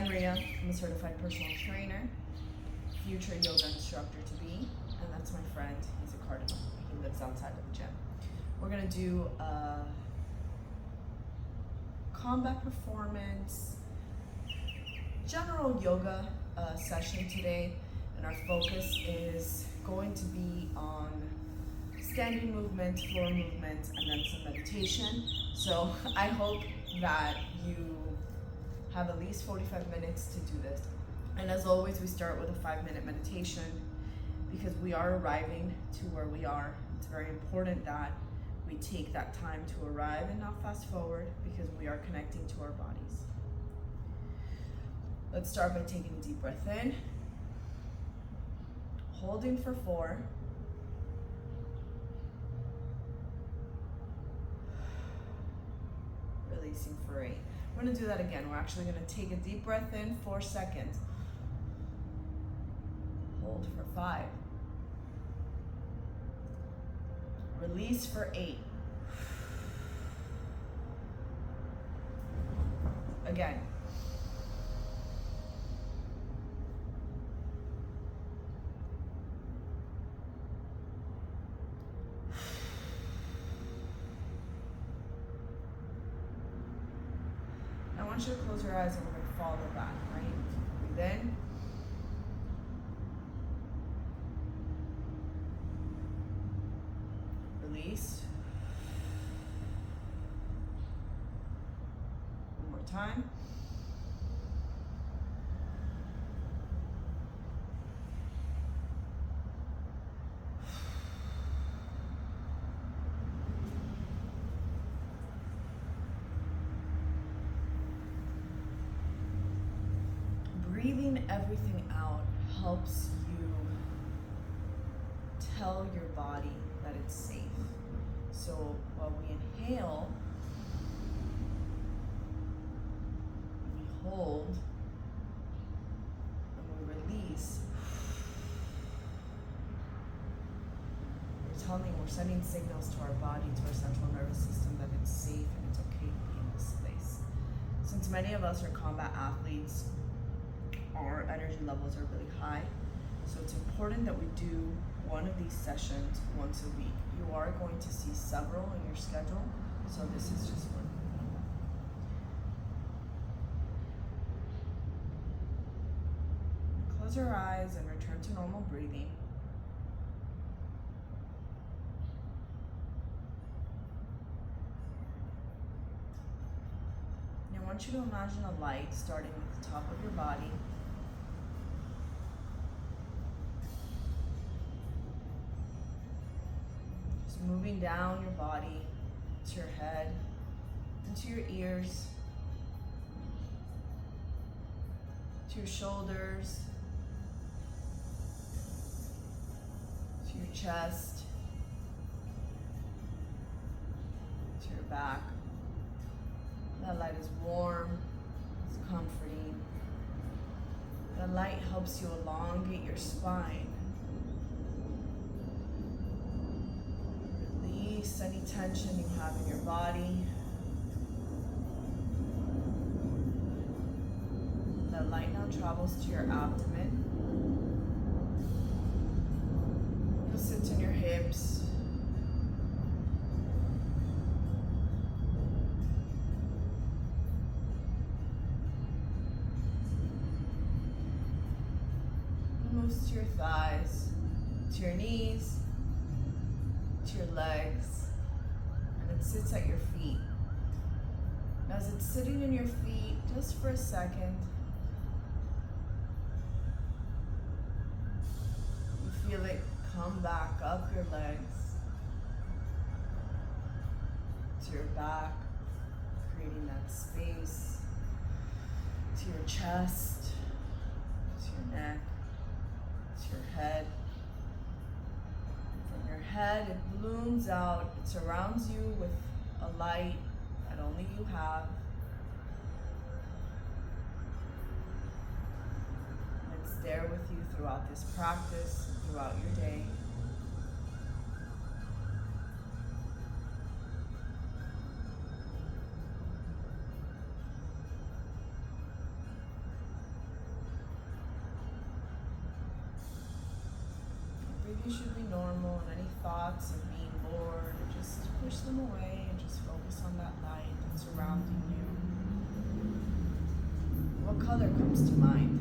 Maria. I'm a certified personal trainer, future yoga instructor to be, and that's my friend. He's a cardinal. He lives outside of the gym. We're gonna do a combat performance, general yoga session today, and our focus is going to be on standing movement, floor movement, and then some meditation. So I hope that you have at least 45 minutes to do this. And as always, we start with a 5-minute meditation because we are arriving to where we are. It's very important that we take that time to arrive and not fast forward because we are connecting to our bodies. Let's start by taking a deep breath in, holding for 4, releasing for 8. We're going to do that again. We're actually going to take a deep breath in, 4 seconds. Hold for 5. Release for 8. Again. I want you to close your eyes and we're going to follow back, right? Breathe in. Release. One more time. Breathing everything out helps you tell your body that it's safe. So while we inhale, we hold, and we release, we're sending signals to our body, to our central nervous system that it's safe and it's okay to be in this place. Since many of us are combat athletes, our energy levels are really high. So it's important that we do one of these sessions once a week. You are going to see several in your schedule, so this is just one. Close your eyes and return to normal breathing. And I want you to imagine a light starting at the top of your body. Moving down your body to your head, into your ears, to your shoulders, to your chest, to your back. That light is warm, it's comforting. That light helps you elongate your spine. Release any tension you have in your body. That light now travels to your abdomen. It sits in your hips. It moves to your thighs, to your knees, to your legs, and it sits at your feet. And as it's sitting in your feet, just for a second, you feel it come back up your legs to your back, creating that space, to your chest, to your neck, to your head. From your head, it blooms out, it surrounds you with a light that only you have. And it's there with you throughout this practice, throughout your day. should be normal, and any thoughts of being bored, just push them away and just focus on that light that's surrounding you. What color comes to mind?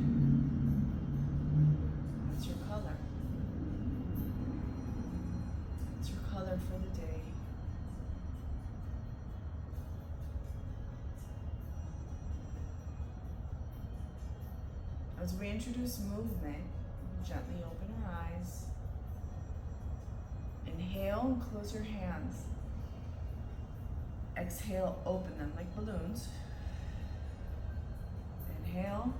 What's your color? What's your color for the day? As we introduce movement, gently open your eyes. Inhale and close your hands. Exhale, open them like balloons. Inhale.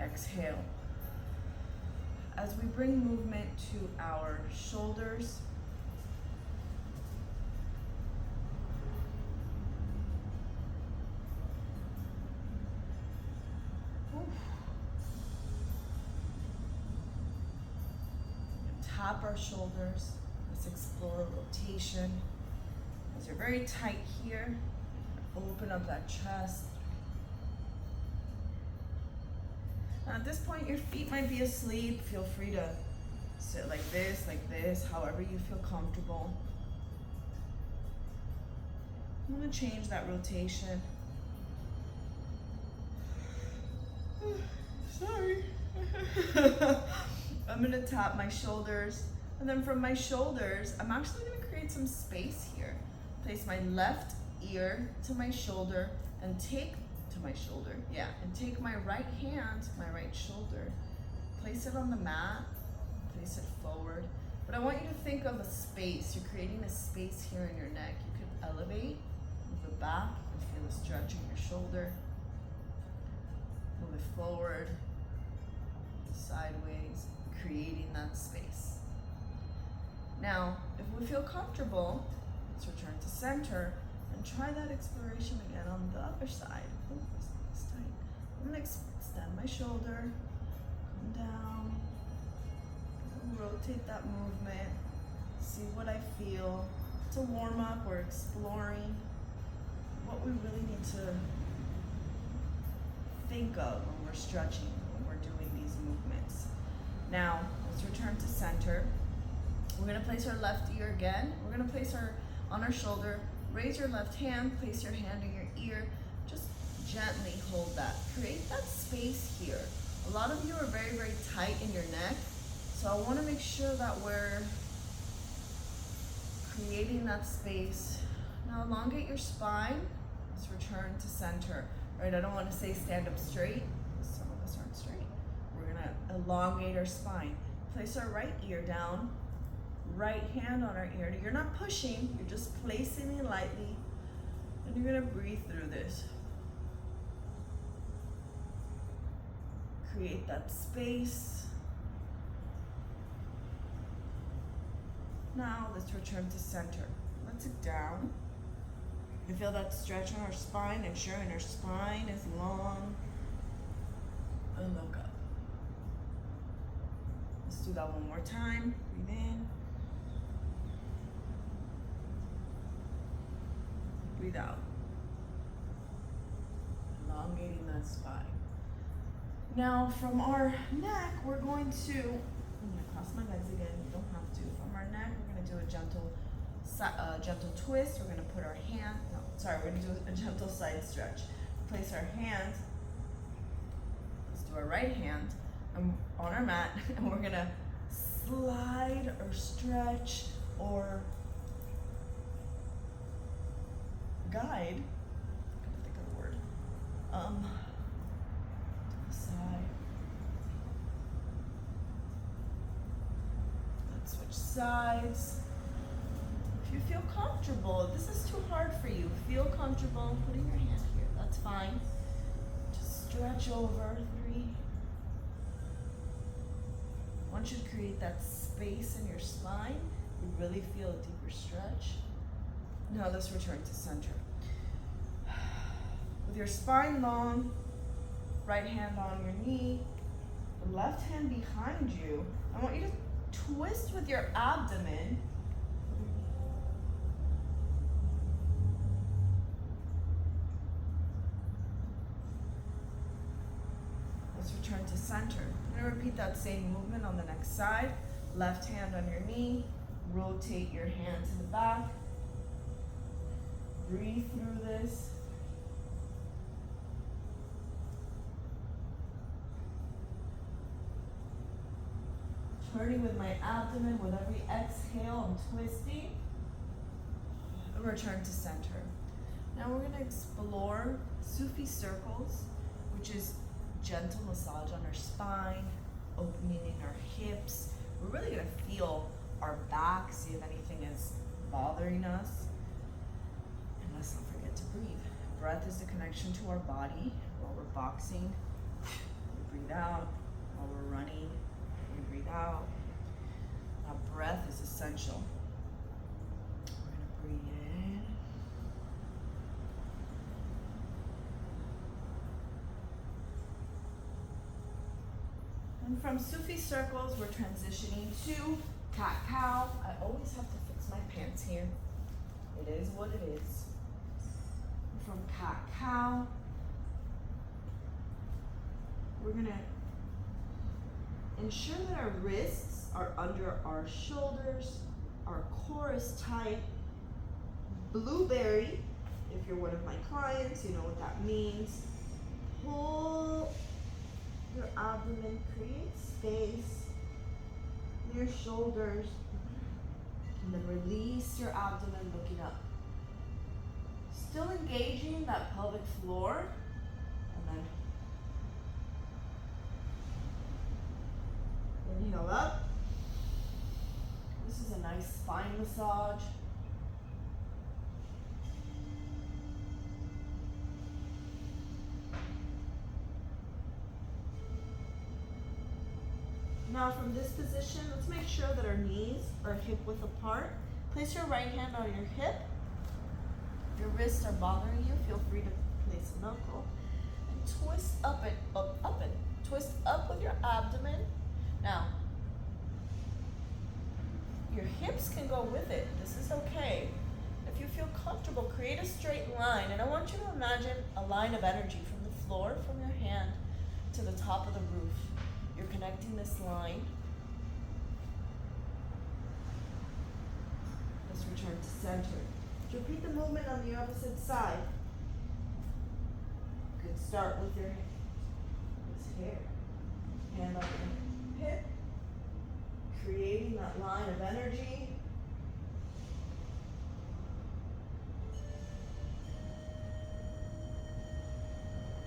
Exhale. As we bring movement to our shoulders, tap our shoulders. Let's explore a rotation. As you're very tight here, open up that chest. Now at this point, your feet might be asleep. Feel free to sit like this, however you feel comfortable. I'm gonna change that rotation. Sorry. I'm gonna tap my shoulders, and then from my shoulders, I'm actually gonna create some space here. Place my left ear to my shoulder and take my right hand, my right shoulder, place it on the mat, place it forward. But I want you to think of a space. You're creating a space here in your neck. You could elevate, move it back, you can feel a stretch in your shoulder. Move it forward, sideways, creating that space. Now, if we feel comfortable, let's return to center and try that exploration again on the other side. Oh, it's not this tight. I'm gonna extend my shoulder, come down, rotate that movement, see what I feel. It's a warm up, we're exploring what we really need to think of when we're stretching, when we're doing these movements. Now, let's return to center. We're gonna place our left ear again. We're gonna place on our shoulder. Raise your left hand, place your hand in your ear. Just gently hold that. Create that space here. A lot of you are very, very tight in your neck. So I wanna make sure that we're creating that space. Now elongate your spine. Let's return to center. Right, I don't want to say stand up straight. Some of us aren't straight. We're gonna elongate our spine. Place our right ear down. Right hand on our ear. You're not pushing, you're just placing it lightly. And you're gonna breathe through this. Create that space. Now let's return to center. Let's sit down. You feel that stretch on our spine, ensuring our spine is long. And look up. Let's do that one more time. Breathe in. Breathe out. Elongating that spine. Now from our neck, we're going to, I'm gonna cross my legs again, you don't have to. From our neck, we're gonna do a gentle twist. We're gonna put our hand, we're gonna do a gentle side stretch. Place our hand, let's do our right hand on our mat, and we're gonna slide or stretch or guide, I can't think of the word, to the side. Let's switch sides. If you feel comfortable, if this is too hard for you, feel comfortable putting your hand here, that's fine. Just stretch over, 3. Once you create that space in your spine, you really feel a deeper stretch. Now let's return to center. With your spine long, right hand on your knee, the left hand behind you, I want you to twist with your abdomen. Let's return to center. I'm gonna repeat that same movement on the next side. Left hand on your knee, rotate your hand to the back. Breathe through this. Turning with my abdomen, with every exhale, I'm twisting. And return to center. Now we're gonna explore Sufi circles, which is gentle massage on our spine, opening our hips. We're really gonna feel our back, see if anything is bothering us. And let's not forget to breathe. Breath is the connection to our body. While we're boxing, we breathe out. While we're running, we breathe out. Now breath is essential. We're gonna breathe in. And from Sufi circles, we're transitioning to cat-cow. I always have to fix my pants here. It is what it is. From cat-cow, we're gonna ensure that our wrists are under our shoulders, our core is tight. Blueberry, if you're one of my clients, you know what that means. Pull your abdomen, create space in your shoulders, and then release your abdomen looking up. Still engaging that pelvic floor, and then inhale up. This is a nice spine massage. Now from this position, let's make sure that our knees are hip width apart. Place your right hand on your hip. If your wrists are bothering you, feel free to place a knuckle. And twist up and twist up with your abdomen. Now, your hips can go with it. This is okay. If you feel comfortable, create a straight line. And I want you to imagine a line of energy from the floor, from your hand to the top of the roof. You're connecting this line. Let's return to center. Repeat the movement on the opposite side. Good start with your hair. Hand on your hip. Creating that line of energy.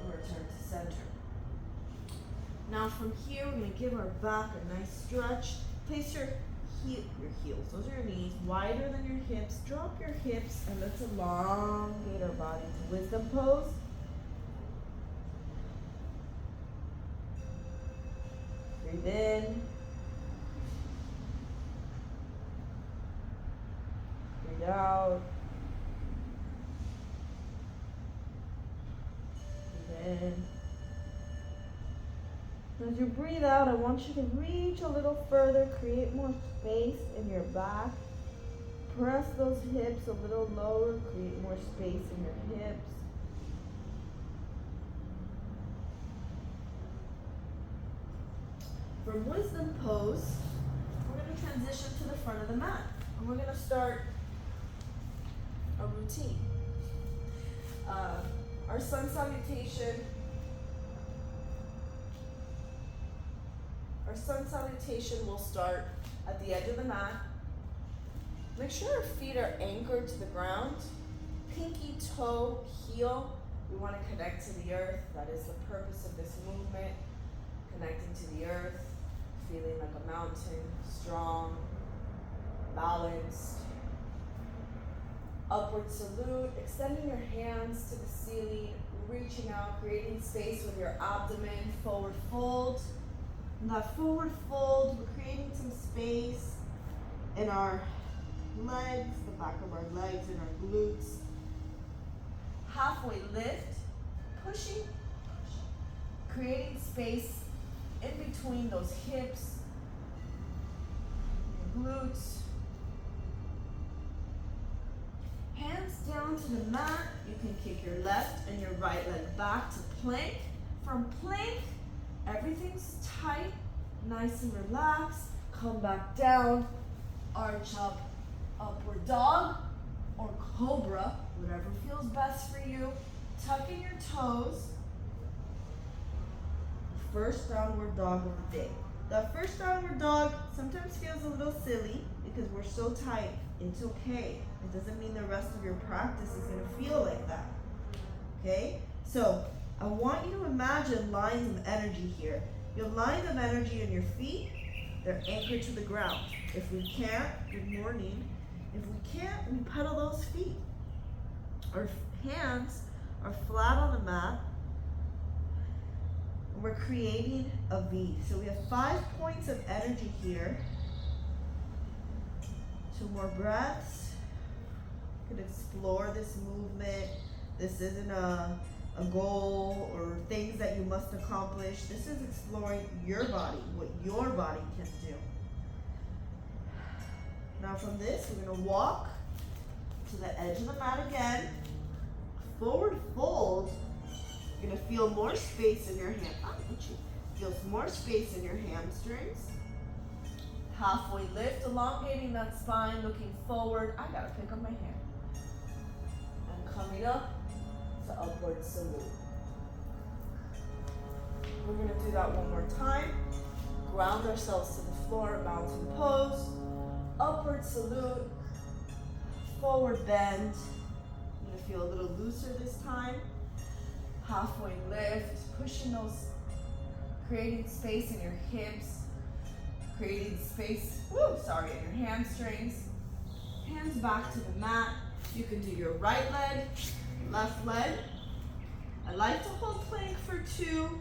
And return to center. Now from here, we're going to give our back a nice stretch. Place your heels, those are your knees, wider than your hips. Drop your hips and let's elongate our body to wisdom pose. Breathe in. Breathe out. Breathe in. As you breathe out, I want you to reach a little further, create more space in your back. Press those hips a little lower, create more space in your hips. From wisdom pose, we're going to transition to the front of the mat. And we're going to start a routine. Our sun salutation. Our sun salutation will start at the edge of the mat. Make sure our feet are anchored to the ground. Pinky toe, heel. We want to connect to the earth. That is the purpose of this movement. Connecting to the earth, feeling like a mountain, strong, balanced. Upward salute, extending your hands to the ceiling, reaching out, creating space with your abdomen, forward fold. In that forward fold, we're creating some space in our legs, the back of our legs and our glutes. Halfway lift, pushing, creating space in between those hips, your glutes. Hands down to the mat. You can kick your left and your right leg back to plank. From plank, everything's tight, nice and relaxed. Come back down, arch up, upward dog or cobra, whatever feels best for you. Tuck in your toes. First downward dog of the day. The first downward dog sometimes feels a little silly because we're so tight. It's okay. It doesn't mean the rest of your practice is going to feel like that. Okay? So I want you to imagine lines of energy here. Your lines of energy in your feet, they're anchored to the ground. If we can't, good morning. If we can't, we pedal those feet. Our hands are flat on the mat. We're creating a V. So we have 5 points of energy here. 2 more breaths. You can explore this movement. This isn't a goal or things that you must accomplish. This is exploring your body, what your body can do. Now from this, we're going to walk to the edge of the mat again. Forward fold. You're going to feel more space in your hand. Feel more space in your hamstrings. Halfway lift, elongating that spine, looking forward. I got to pick up my hand. And coming up to upward salute. We're going to do that one more time. Ground ourselves to the floor, mountain pose. Upward salute. Forward bend. You're going to feel a little looser this time. Halfway lift, pushing those, creating space in your hips, creating space, in your hamstrings. Hands back to the mat. You can do your right leg, left leg. I like to hold plank for 2.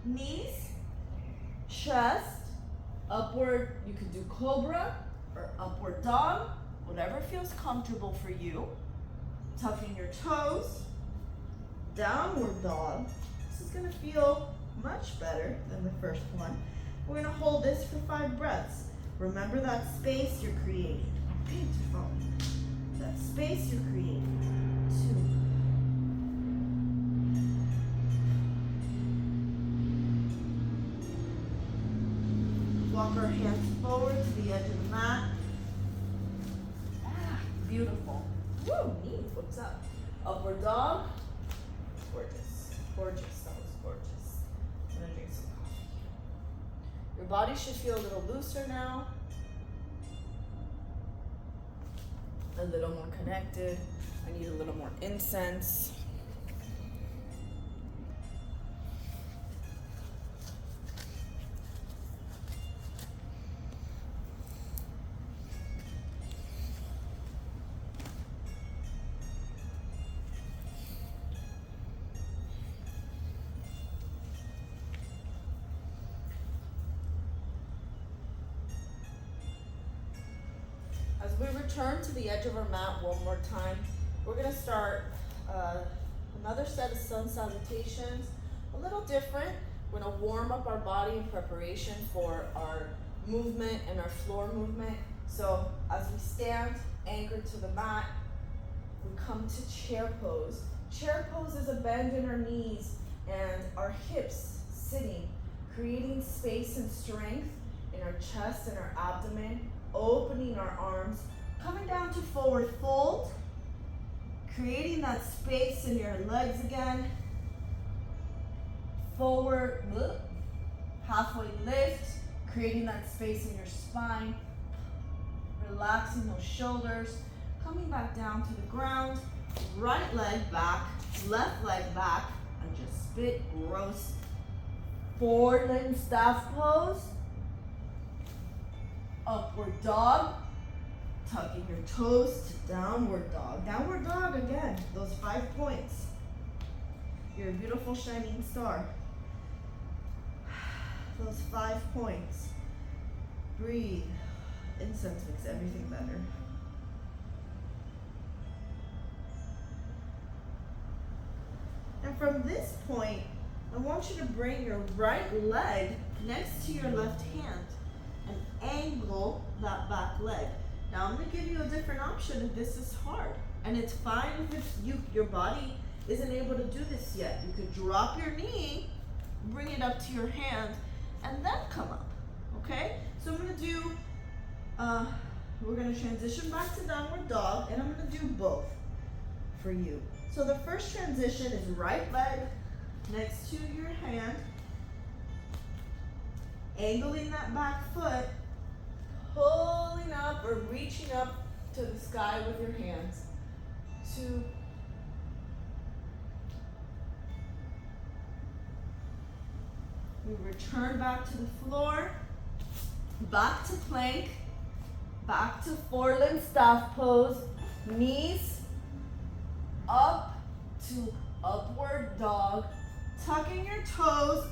Knees, chest, upward. You can do cobra or upward dog, whatever feels comfortable for you. Tucking your toes. Downward dog. This is going to feel much better than the first one. We're going to hold this for 5 breaths. Remember that space you're creating. Beautiful. That space you're creating. 2. Walk our hands forward to the edge of the mat. Beautiful. Woo, knees, what's up? Upward dog. Gorgeous, gorgeous, that was gorgeous. I'm gonna drink some coffee. Your body should feel a little looser now. A little more connected. I need a little more incense. As we return to the edge of our mat one more time, we're going to start another set of sun salutations, a little different. We're going to warm up our body in preparation for our movement and our floor movement. So as we stand anchored to the mat, we come to chair pose. Chair pose is a bend in our knees and our hips sitting, creating space and strength in our chest and our abdomen, opening our arms, coming down to forward fold, creating that space in your legs again. Forward, halfway lift, creating that space in your spine, relaxing those shoulders, coming back down to the ground, right leg back, left leg back, and just spit gross. Forward leg staff pose. Upward dog, tucking your toes to downward dog. Downward dog again, those 5 points. You're a beautiful shining star. Those 5 points. Breathe. Incense makes everything better. And from this point, I want you to bring your right leg next to your left hand and angle that back leg. Now I'm going to give you a different option if this is hard. And it's fine if your body isn't able to do this yet. You could drop your knee bring it up to your hand, and then come up, okay? So I'm gonna do, we're gonna transition back to downward dog, and I'm gonna do both for you. So the first transition is right leg next to your hand, angling that back foot, pulling up or reaching up to the sky with your hands. 2, we return back to the floor, back to plank, back to four-limb staff pose, knees up to upward dog, tucking your toes,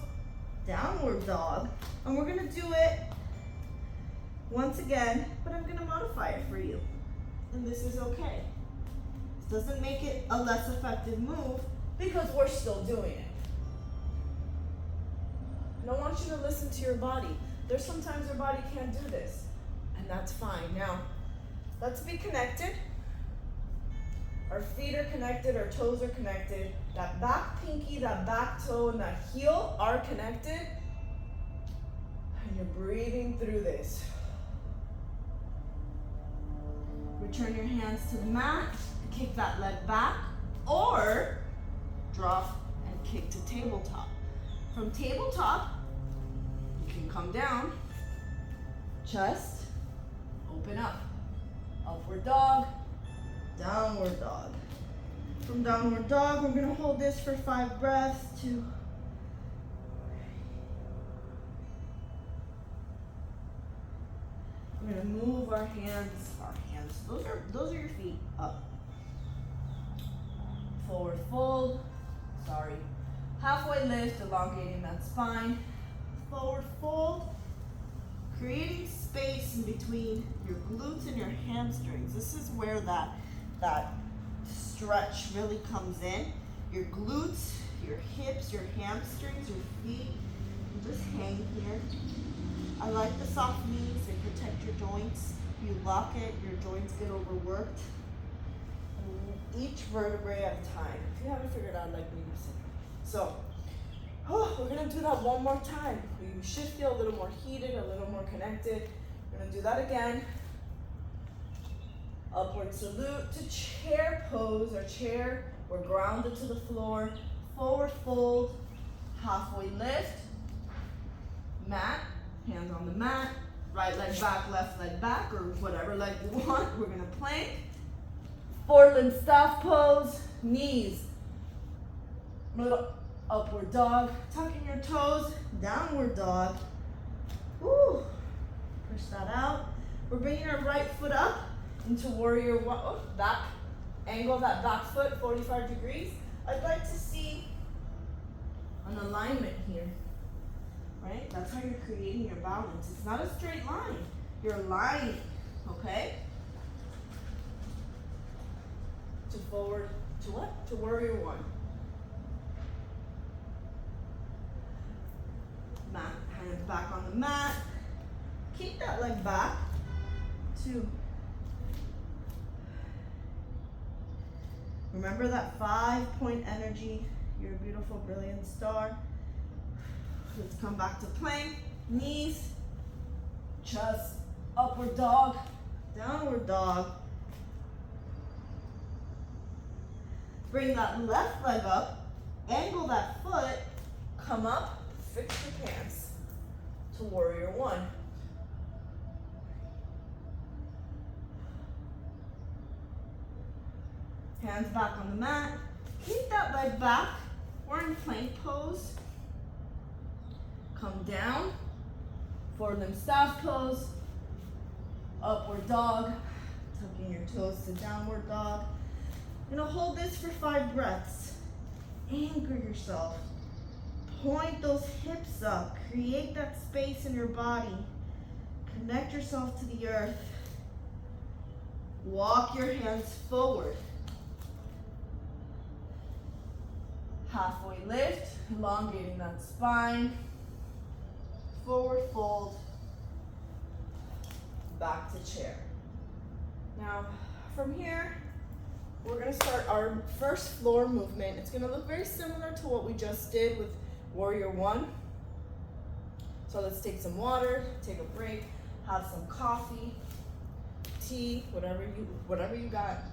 downward dog, and we're gonna do it once again, but I'm gonna modify it for you, and this is okay. This doesn't make it a less effective move because we're still doing it. And I want you to listen to your body. There's sometimes your body can't do this, and that's fine. Now, let's be connected. Our feet are connected, our toes are connected. That back pinky, that back toe, and that heel are connected. And you're breathing through this. Return your hands to the mat, kick that leg back, or drop and kick to tabletop. From tabletop, you can come down, chest, open up, upward dog, downward dog. From downward dog, we're gonna hold this for 5 breaths. 2, we're gonna move our hands, those are your feet, up. Forward fold, halfway lift, elongating that spine. Forward fold, creating space in between your glutes and your hamstrings. This is where that stretch really comes in. Your glutes, your hips, your hamstrings, your feet. You just hang here. I like the soft knees, they protect your joints. You lock it, your joints get overworked. Each vertebrae at a time. If you haven't figured out, like me, so we're gonna do that one more time. You should feel a little more heated, a little more connected. We're gonna do that again. Upward salute to chair pose or chair. We're grounded to the floor. Forward fold, halfway lift, mat, hands on the mat, right leg back, left leg back, or whatever leg you want. We're gonna plank. Four-limb staff pose, knees, middle, upward dog, tucking your toes, downward dog. Woo. Push that out. We're bringing our right foot up into warrior one. Oh, back, angle that back foot 45 degrees. I'd like to see an alignment here, right? That's how you're creating your balance. It's not a straight line. You're aligning, okay? To forward, to what? To warrior one. Mat, hands back on the mat. Keep that leg back. 2. Remember that 5-point energy. You're a beautiful, brilliant star. Let's come back to plank. Knees, chest, upward dog, downward dog. Bring that left leg up, angle that foot, come up, fix your pants to warrior one. Hands back on the mat. Keep that leg back. We're in plank pose. Come down. Four-limb staff pose. Upward dog. Tucking your toes to downward dog. You're gonna hold this for 5 breaths. Anchor yourself. Point those hips up. Create that space in your body. Connect yourself to the earth. Walk your hands forward. Halfway lift, elongating that spine. Forward fold. Back to chair. Now, from here, we're gonna start our first floor movement. It's gonna look very similar to what we just did with Warrior one. So let's take some water, take a break, have some coffee, tea, whatever you got.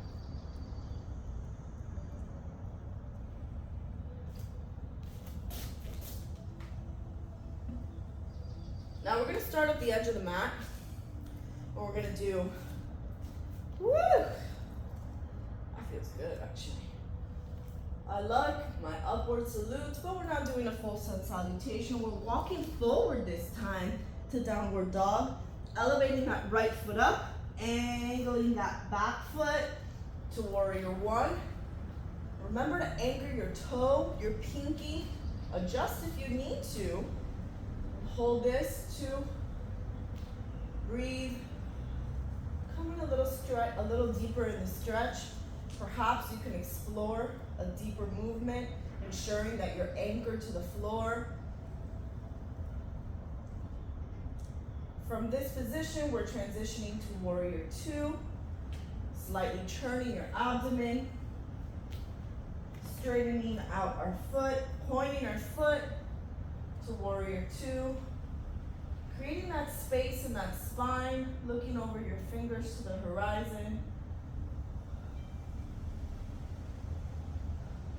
Now we're gonna start at the edge of the mat, and we're gonna do, woo! That feels good, actually. I like my upward salutes, but we're not doing a full sun salutation. We're walking forward this time to downward dog, elevating that right foot up, angling that back foot to warrior one. Remember to anchor your toe, your pinky, adjust if you need to. Hold this, 2, breathe. Come in a little deeper in the stretch. Perhaps you can explore a deeper movement, ensuring that you're anchored to the floor. From this position, we're transitioning to warrior two, slightly turning your abdomen, straightening out our foot, pointing our foot to warrior two, creating that space in that spine, looking over your fingers to the horizon.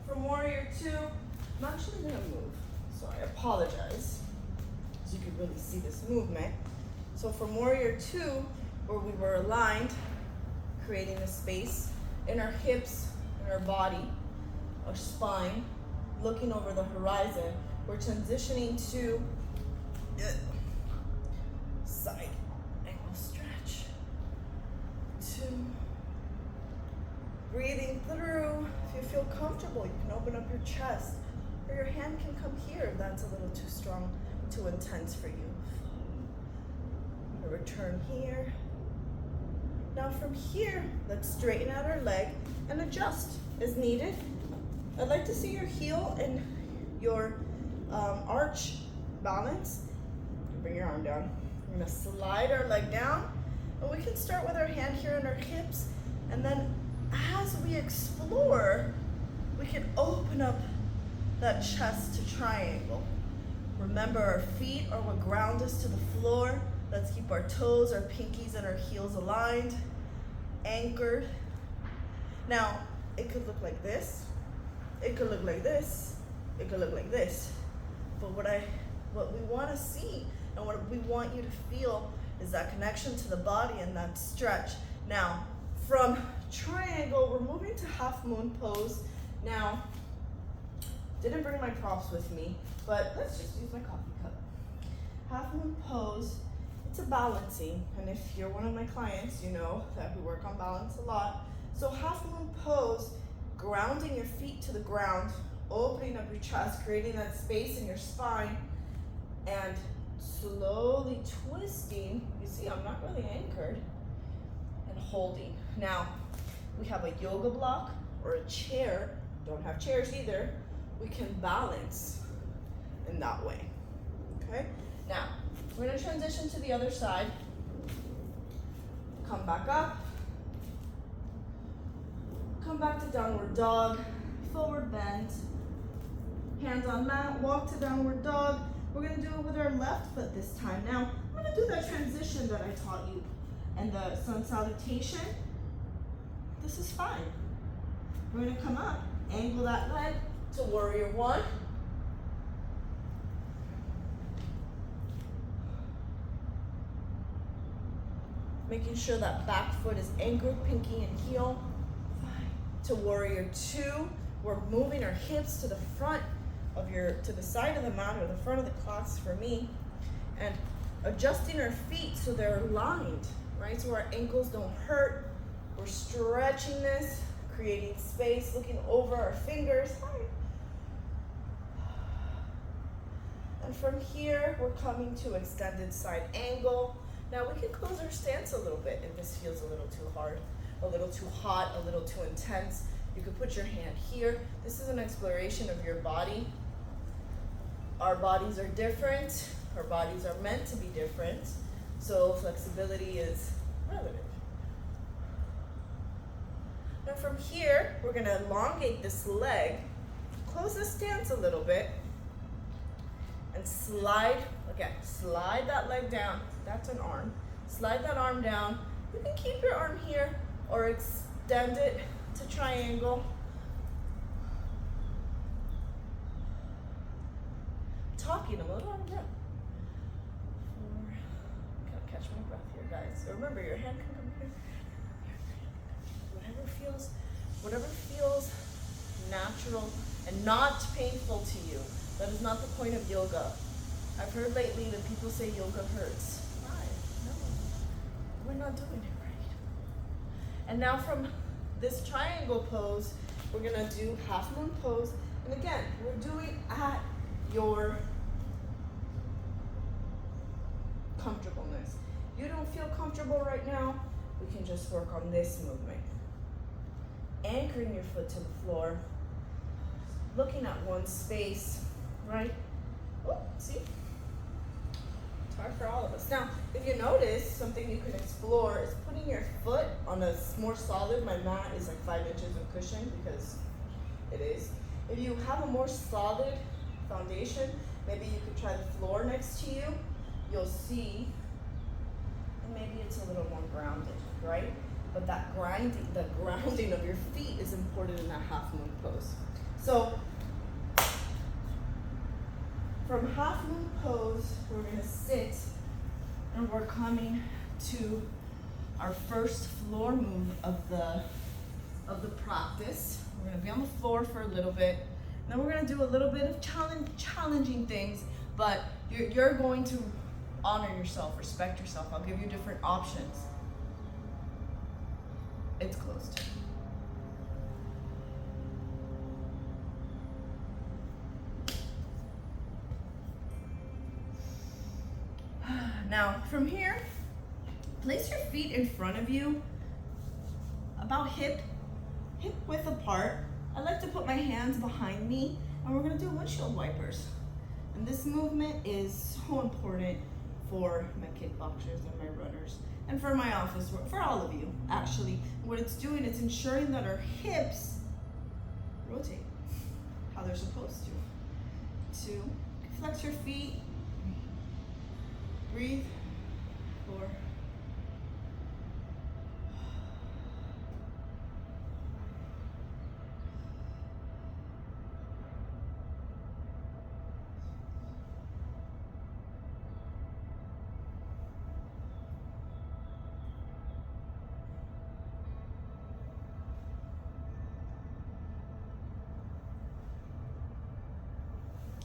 From warrior two, I'm actually gonna move, so I apologize, so you can really see this movement. So from warrior two, where we were aligned, creating a space in our hips, in our body, our spine, looking over the horizon, we're transitioning to side ankle stretch. 2. Breathing through. If you feel comfortable, you can open up your chest, or your hand can come here if that's a little too strong, too intense for you. A return here. Now from here, let's straighten out our leg and adjust as needed. I'd like to see your heel and your arch balance. Bring your arm down. We're gonna slide our leg down, and we can start with our hand here on our hips, and then as we explore, we can open up that chest to triangle. Remember, our feet are what ground us to the floor. Let's keep our toes, our pinkies, and our heels aligned, anchored. Now, it could look like this. It could look like this. It could look like this. But what we want to see and what we want you to feel is that connection to the body and that stretch. Now, from triangle, we're moving to half moon pose. Now, didn't bring my props with me, but let's just use my coffee cup. Half moon pose, it's a balancing, and if you're one of my clients, you know that we work on balance a lot. So half moon pose, grounding your feet to the ground, opening up your chest, creating that space in your spine, and slowly twisting. You see, I'm not really anchored, and holding. Now, we have a yoga block or a chair. Don't have chairs either. We can balance in that way, okay? Now, we're gonna transition to the other side. Come back up. Come back to downward dog, forward bend. Hands on mat, walk to downward dog. We're gonna do it with our left foot this time. Now, I'm gonna do that transition that I taught you and the sun salutation. This is fine. We're gonna come up, angle that leg to warrior one. Making sure that back foot is anchored, pinky and heel. To warrior two, we're moving our hips to the front of to the side of the mat or the front of the cloths for me, and adjusting our feet so they're aligned, right? So our ankles don't hurt. We're stretching this, creating space, looking over our fingers. And from here, we're coming to extended side angle. Now we can close our stance a little bit if this feels a little too hard, a little too hot, a little too intense. You could put your hand here. This is an exploration of your body. Our bodies are different. Our bodies are meant to be different. So flexibility is relative. Now from here, we're gonna elongate this leg, close the stance a little bit, and slide, again, slide that leg down. That's an arm. Slide that arm down. You can keep your arm here or extend it to triangle. Talking a little out of breath. 4, gotta catch my breath here, guys. So remember, your hand can come here. Whatever feels natural and not painful to you. That is not the point of yoga. I've heard lately that people say yoga hurts. Why? No, we're not doing it right. And now from this triangle pose, we're gonna do half moon pose. And again, we're doing at your comfortableness. You don't feel comfortable right now, we can just work on this movement. Anchoring your foot to the floor, looking at one space, right? Oh, see? It's hard for all of us. Now, if you notice, something you can explore is putting your foot on a more solid, my mat is like 5 inches of cushion because it is. If you have a more solid foundation, maybe you could try the floor next to you. You'll see, and maybe it's a little more grounded, right? But that the grounding of your feet is important in that half moon pose. So from half moon pose, we're gonna sit and we're coming to our first floor move of the practice. We're gonna be on the floor for a little bit. And then we're gonna do a little bit of challenging things, but you're going to honor yourself, respect yourself. I'll give you different options. It's closed. Now, from here, place your feet in front of you, about hip width apart. I like to put my hands behind me, and we're gonna do windshield wipers. And this movement is so important for my kickboxers and my runners, and for my office work, for all of you, actually. What it's doing, it's ensuring that our hips rotate how they're supposed to. 2, flex your feet, breathe, 4,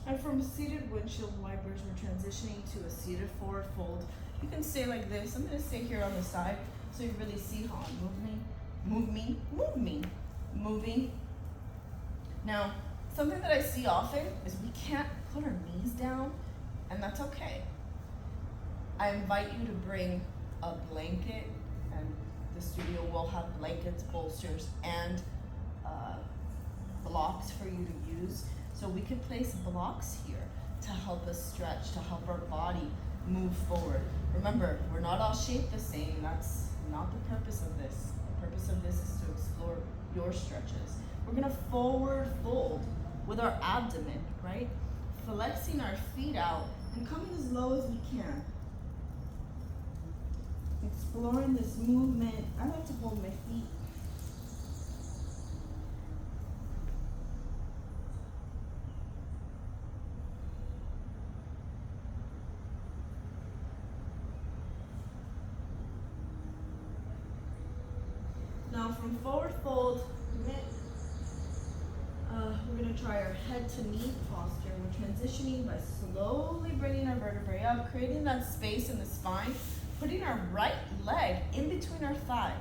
and from seated windshield wipers, we're transitioning to a seated forward fold. You can stay like this. I'm gonna stay here on the side so you really see how I'm moving. Now, something that I see often is we can't put our knees down, and that's okay. I invite you to bring a blanket, and the studio will have blankets, bolsters, and blocks for you to use. So we can place blocks here to help us stretch, to help our body move forward. Remember, we're not all shaped the same. That's not the purpose of this. The purpose of this is to explore your stretches. We're gonna forward fold with our abdomen, right? Flexing our feet out and coming as low as we can. Exploring this movement. I like to hold my feet. Now from forward fold, we're gonna try our head to knee posture. We're transitioning by slowly bringing our vertebrae up, creating that space in the spine, putting our right leg in between our thigh.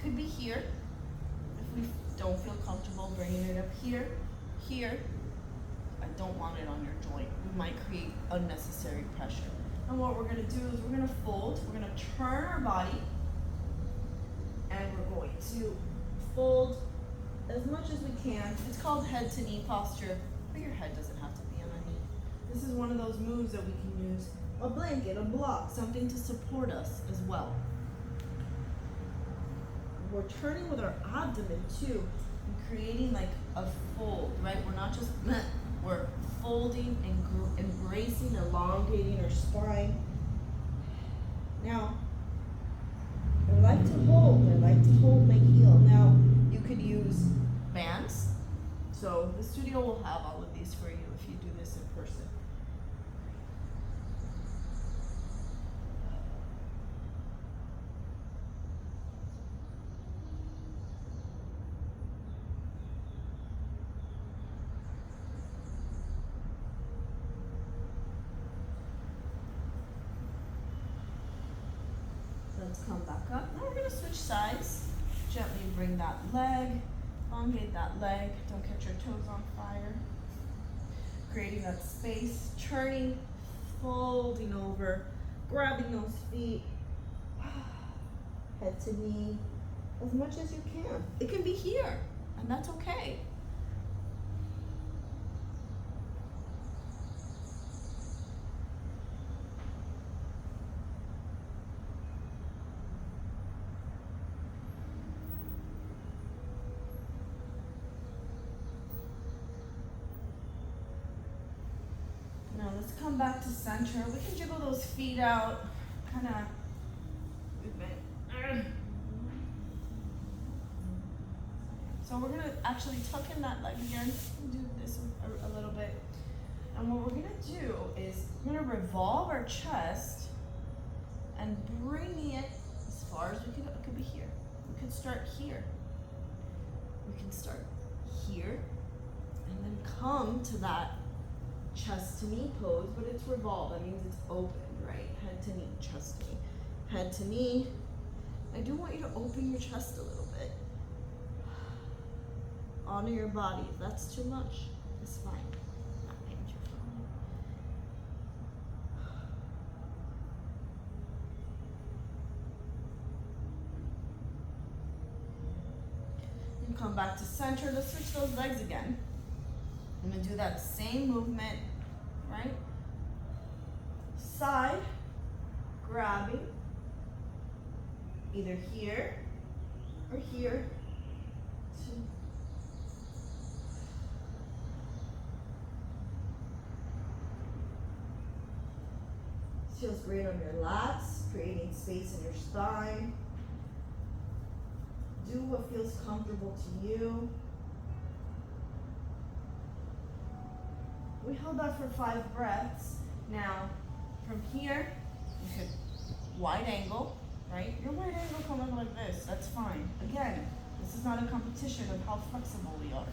Could be here. If we don't feel comfortable bringing it up here, I don't want it on your joint. We might create unnecessary pressure. And what we're gonna do is we're gonna fold, we're gonna turn our body, and we're going to fold as much as we can. It's called head to knee posture, but your head doesn't have to be on a knee. This is one of those moves that we can use a blanket, a block, something to support us as well. We're turning with our abdomen too, and creating like a fold, right? We're not just, we're folding and embracing, elongating our spine. Now, I like to hold my heel. Now, you could use bands. So the studio will have all of these for you if you do this in person. Let's come back up. Now we're going to switch sides. Gently bring that leg, elongate that leg. Don't catch your toes on fire. Creating that space, turning, folding over, grabbing those feet, head to knee, as much as you can. It can be here, and that's okay. Now let's come back to center. We can jiggle those feet out, kind of movement. So we're gonna actually tuck in that leg again. Do this a little bit. And what we're gonna do is we're gonna revolve our chest and bring it as far as we can. It could be here. We can start here. We can start here and then come to that chest to knee pose, but it's revolved. That means it's open, right? Head to knee, chest to knee. Head to knee. I do want you to open your chest a little bit. Honor your body. If that's too much, it's fine. Not painful. And come back to center. Let's switch those legs again. I'm gonna do that same movement, right? Side, grabbing, either here or here. Feels great on your lats, creating space in your spine. Do what feels comfortable to you. We held that for 5 breaths. Now, from here, you could wide angle, right? Your wide angle can look like this, that's fine. Again, this is not a competition of how flexible we are.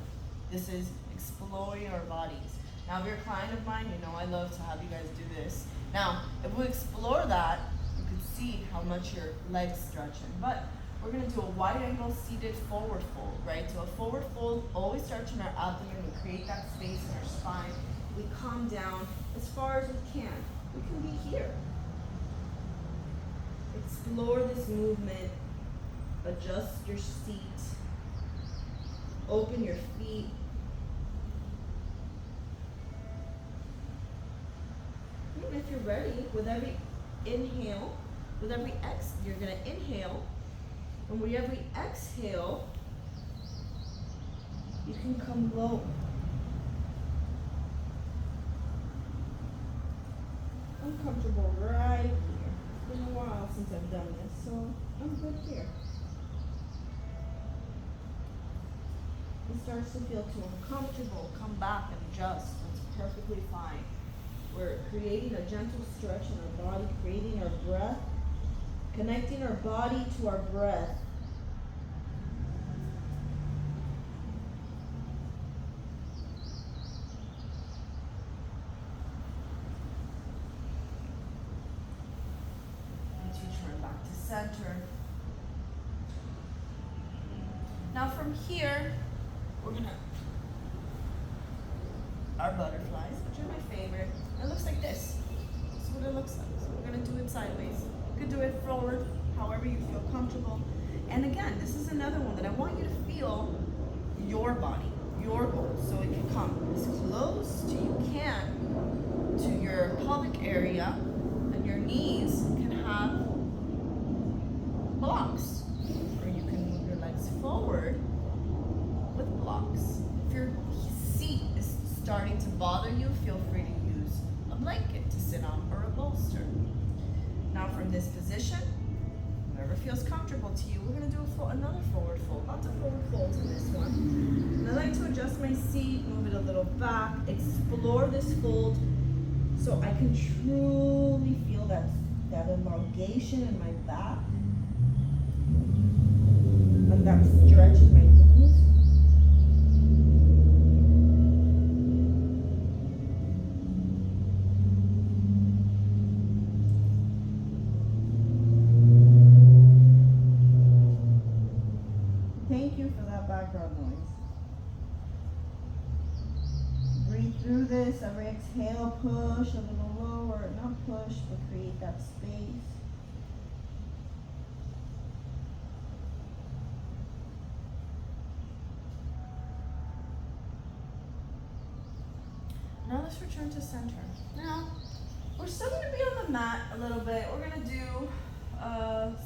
This is exploring our bodies. Now, if you're a client of mine, you know I love to have you guys do this. Now, if we explore that, you can see how much your legs stretching. But we're gonna do a wide angle seated forward fold, right? So a forward fold always starts in our abdomen. We create that space in our spine. We come down as far as we can. We can be here. Explore this movement. Adjust your seat. Open your feet. And if you're ready, with every inhale, with every you're gonna inhale, and with every exhale, you can come low. I'm comfortable right here. It's been a while since I've done this, so I'm good here. It starts to feel too uncomfortable, come back and adjust. That's perfectly fine. We're creating a gentle stretch in our body, creating our breath, connecting our body to our breath. And you turn back to center. Now from here, we're gonna, our butterflies, which are my favorite. It looks like this. This is what it looks like. So we're gonna do it sideways. You could do it forward, however you feel comfortable. And again, this is another one that I want you to feel your body, your goals. So it can come as close to you can to your pelvic area, and your knees can have blocks. Or you can move your legs forward with blocks. If your seat is starting to bother you, feel feels comfortable to you. We're gonna do another forward fold, lots of forward folds in this one. And I like to adjust my seat, move it a little back, explore this fold so I can truly feel that elongation in my back and that stretch in my knees. Thank you for that background noise. Breathe through this. Every exhale, push a little lower. Not push, but create that space. Now let's return to center. Now, we're still going to be on the mat a little bit. We're going to do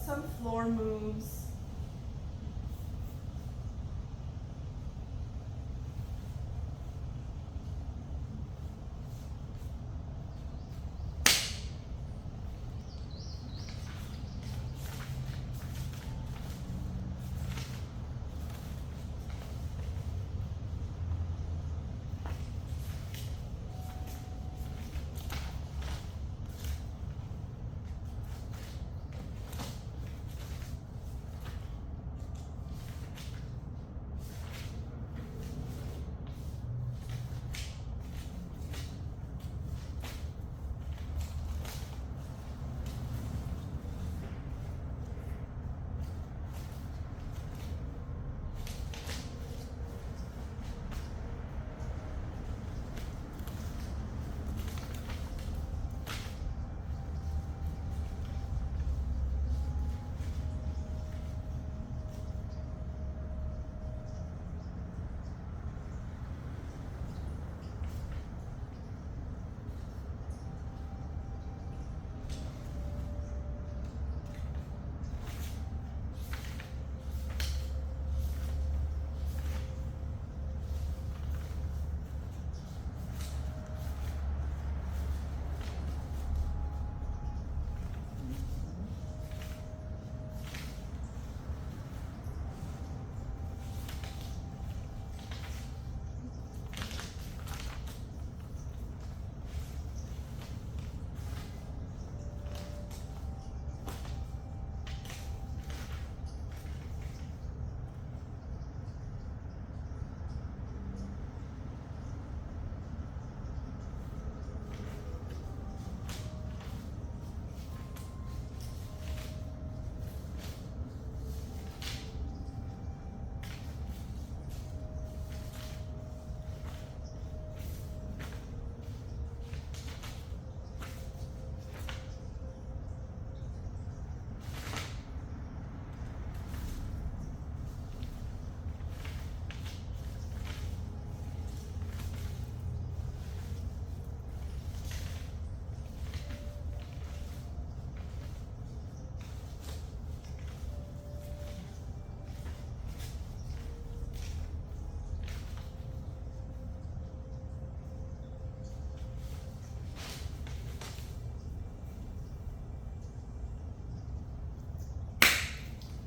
some floor moves.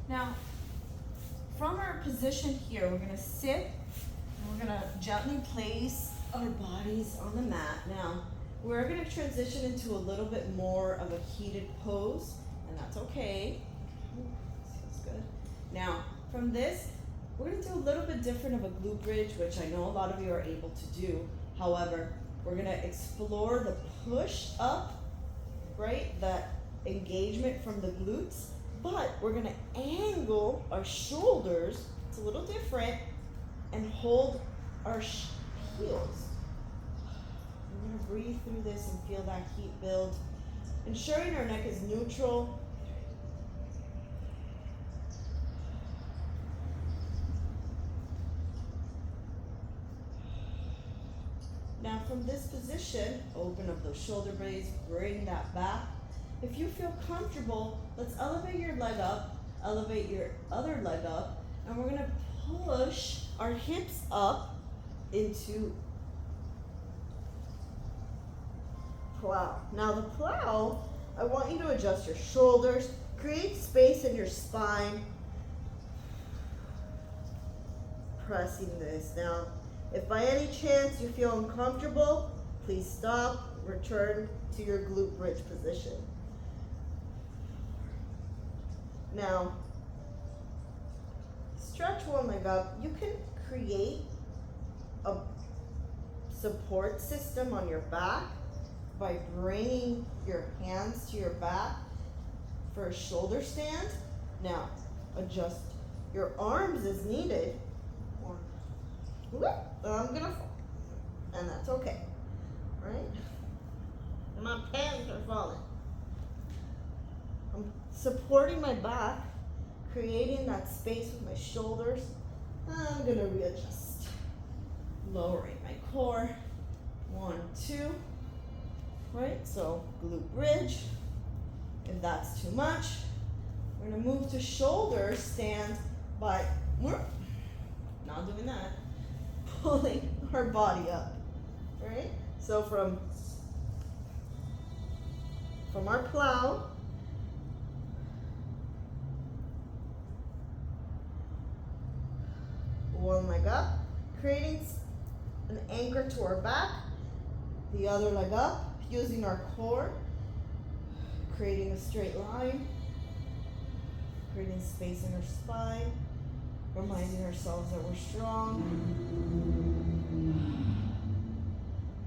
Now, from our position here, we're going to sit and we're going to gently place our bodies on the mat. Now, we're going to transition into a little bit more of a heated pose, and that's okay. Feels good. Now, from this, we're going to do a little bit different of a glute bridge, which I know a lot of you are able to do. However, we're going to explore the push up, right? That engagement from the glutes. But we're going to angle our shoulders, it's a little different, and hold our heels. We're going to breathe through this and feel that heat build. Ensuring our neck is neutral. Now from this position, open up those shoulder blades, bring that back. If you feel comfortable, let's elevate your leg up, elevate your other leg up, and we're gonna push our hips up into plow. Now the plow, I want you to adjust your shoulders, Create space in your spine. Pressing this. Now, if by any chance you feel uncomfortable, please stop, return to your glute bridge position. Now, stretch one leg up. You can create a support system on your back by bringing your hands to your back for a shoulder stand. Now, adjust your arms as needed. I'm gonna fall, and that's okay, right? My pants are falling. I'm supporting my back, creating that space with my shoulders. I'm gonna readjust, lowering my core. 1, 2, right? So glute bridge. If that's too much, we're gonna move to shoulder stand by, not doing that, pulling our body up, right? So from our plow, one leg up, creating an anchor to our back, the other leg up, using our core, creating a straight line, creating space in our spine, reminding ourselves that we're strong.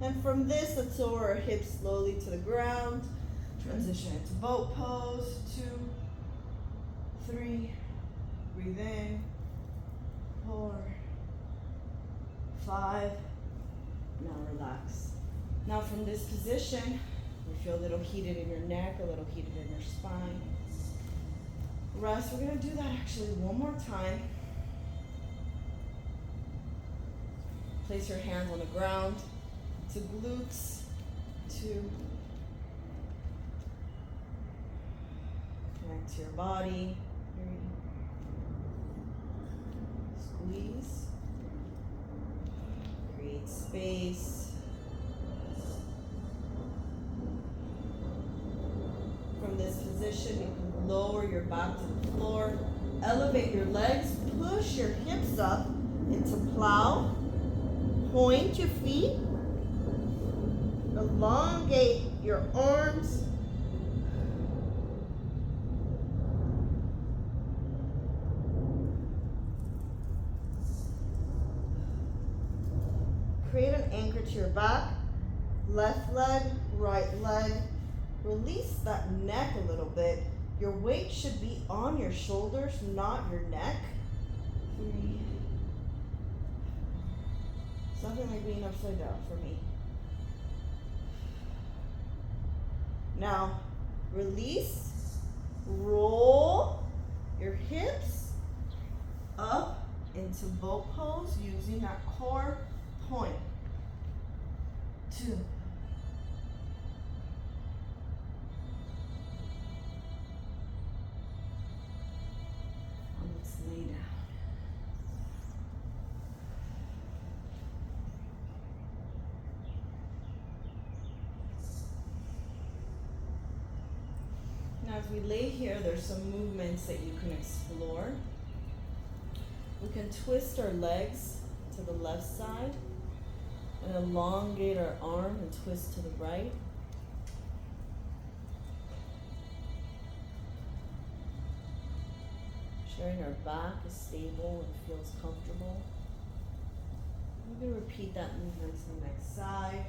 And from this, let's lower our hips slowly to the ground. Transition into boat pose. 2, 3, breathe in. 4, 5, now relax. Now from this position, you feel a little heated in your neck, a little heated in your spine. Rest, we're gonna do that actually one more time. Place your hands on the ground, to glutes, 2. Connect to your body, 3. Squeeze, create space. From this position, you can lower your back to the floor, elevate your legs, push your hips up into plow, point your feet, elongate your arms. Create an anchor to your back, left leg, right leg. Release that neck a little bit. Your weight should be on your shoulders, not your neck. 3. Something like being upside down for me. Now, release, roll your hips up into boat pose using that core point. 2. And let's lay down. Now as we lay here, there's some movements that you can explore. We can twist our legs to the left side and elongate our arm and twist to the right. Ensuring our back is stable and feels comfortable. We're going to repeat that movement to the next side.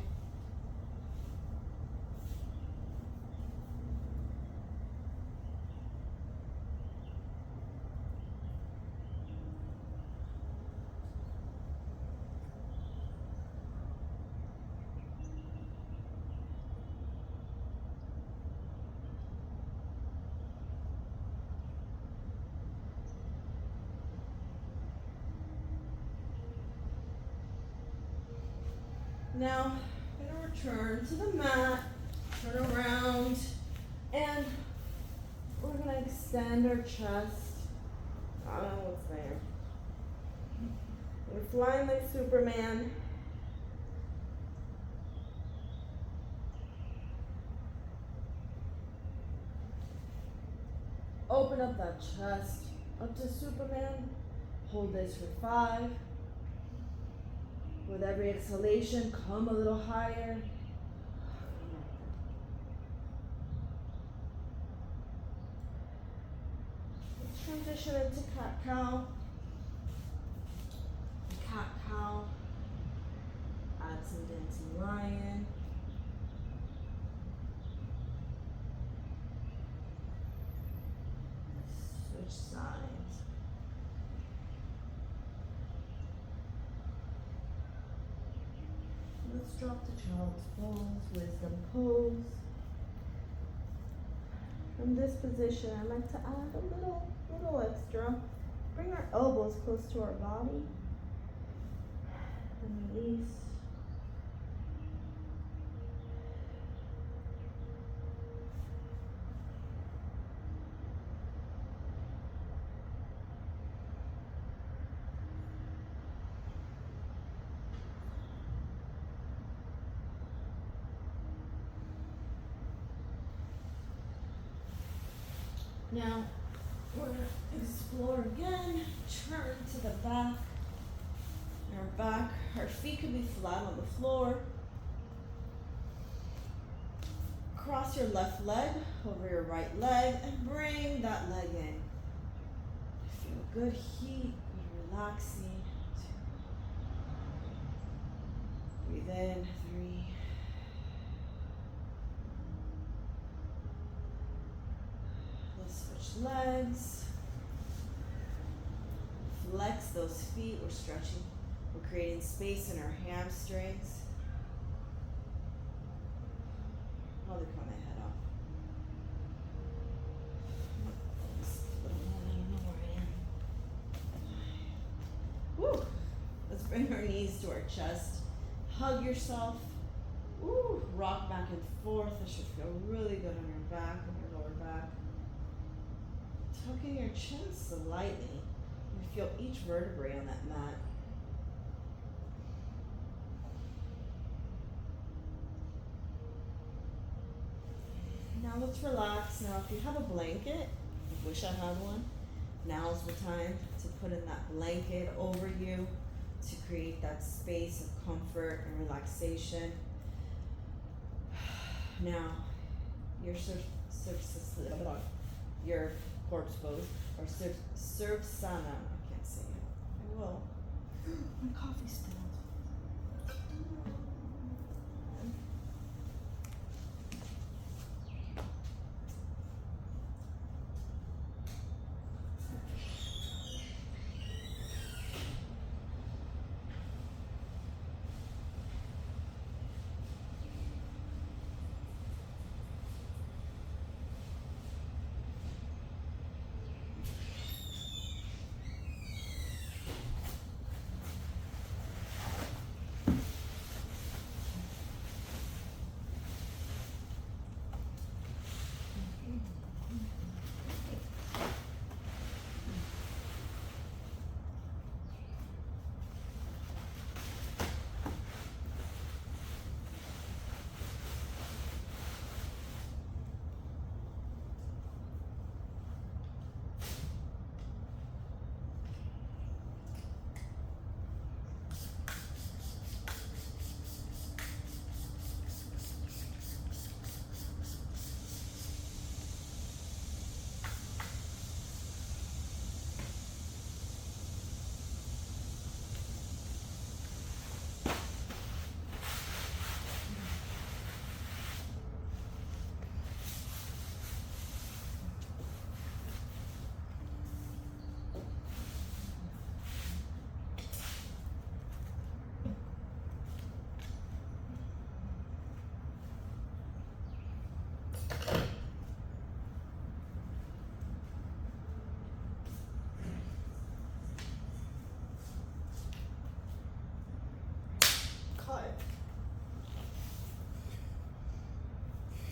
Now, I'm going to return to the mat, turn around, and we're going to extend our chest. I don't know what's there. We're flying like Superman. Open up that chest up to Superman. Hold this for 5. With every exhalation, come a little higher. Let's transition into cat-cow. Cat-cow. Add some dancing lion. Switch sides. Let's drop to child's pose, wisdom pose. From this position, I like to add a little extra. Bring our elbows close to our body and release. Now, we're going to explore again. Turn to the back. Our back, our feet can be flat on the floor. Cross your left leg over your right leg and bring that leg in. Feel good heat, you're relaxing. 2. Breathe in, 3. Let's switch legs. Flex those feet, we're stretching. We're creating space in our hamstrings. Oh, they're cutting my head off. Woo! Let's bring our knees to our chest. Hug yourself. Woo! Rock back and forth. That should feel really good on your back and your lower back. Tucking your chin slightly. You feel each vertebrae on that mat. Now let's relax. Now if you have a blanket, I wish I had one, now's the time to put in that blanket over you to create that space of comfort and relaxation. Now, your your corpse pose, or Sursana, I can't say it. I will. My coffee spilled.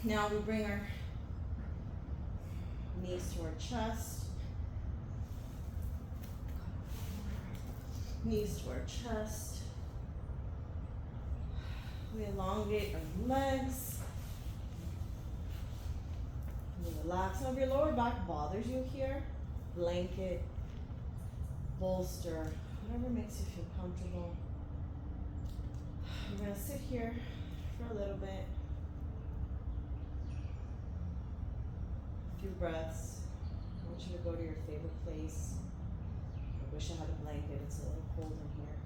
Now we bring our knees to our chest, knees to our chest. We elongate our legs. We relax. Now if your lower back bothers you here, blanket, bolster, whatever makes you feel comfortable. We're gonna sit here for a little bit. A few breaths. I want you to go to your favorite place. I wish I had a blanket, it's a little cold in here.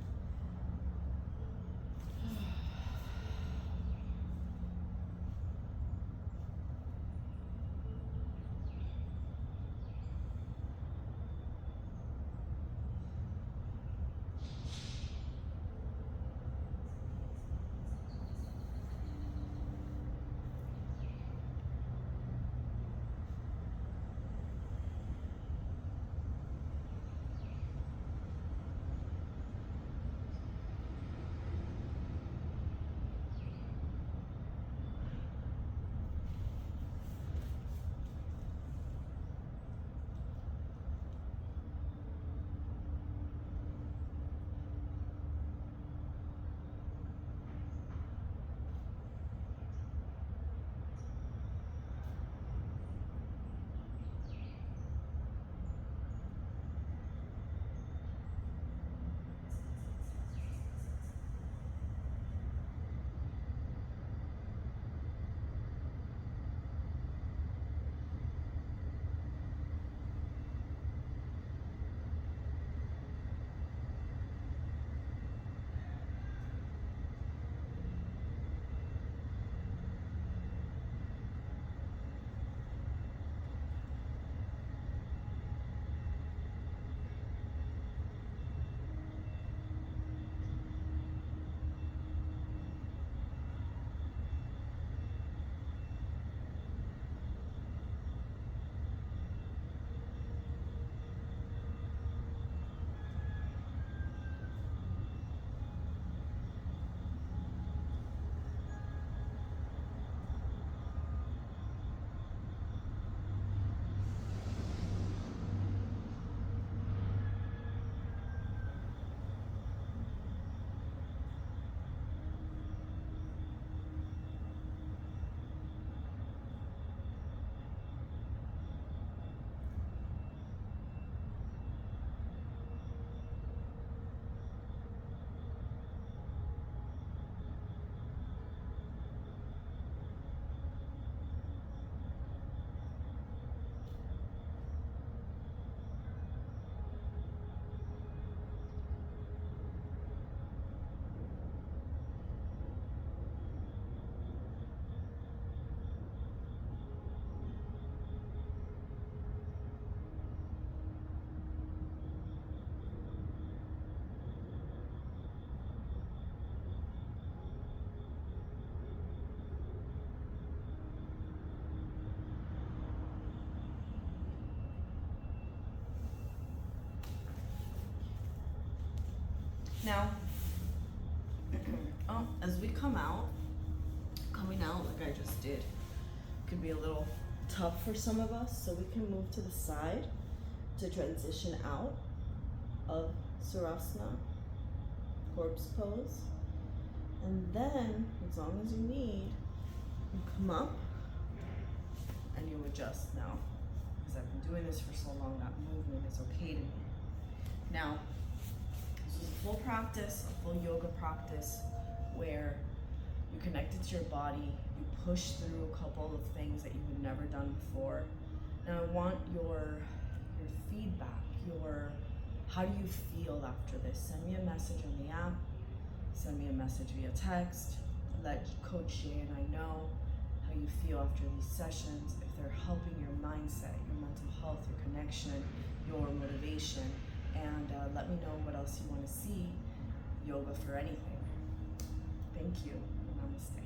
Now, as we coming out like I just did, could be a little tough for some of us, so we can move to the side to transition out of Surasana, corpse pose. And then, as long as you need, you come up and you adjust now. Because I've been doing this for so long, that movement is okay to me. Now, this is a full practice, a full yoga practice, where you connect it to your body, you push through a couple of things that you've never done before. Now I want your feedback, how do you feel after this? Send me a message on the app, send me a message via text, let Coach Shay and I know how you feel after these sessions, if they're helping your mindset, your mental health, your connection, your motivation, and let me know what else you want to see, yoga for anything. Thank you. Namaste.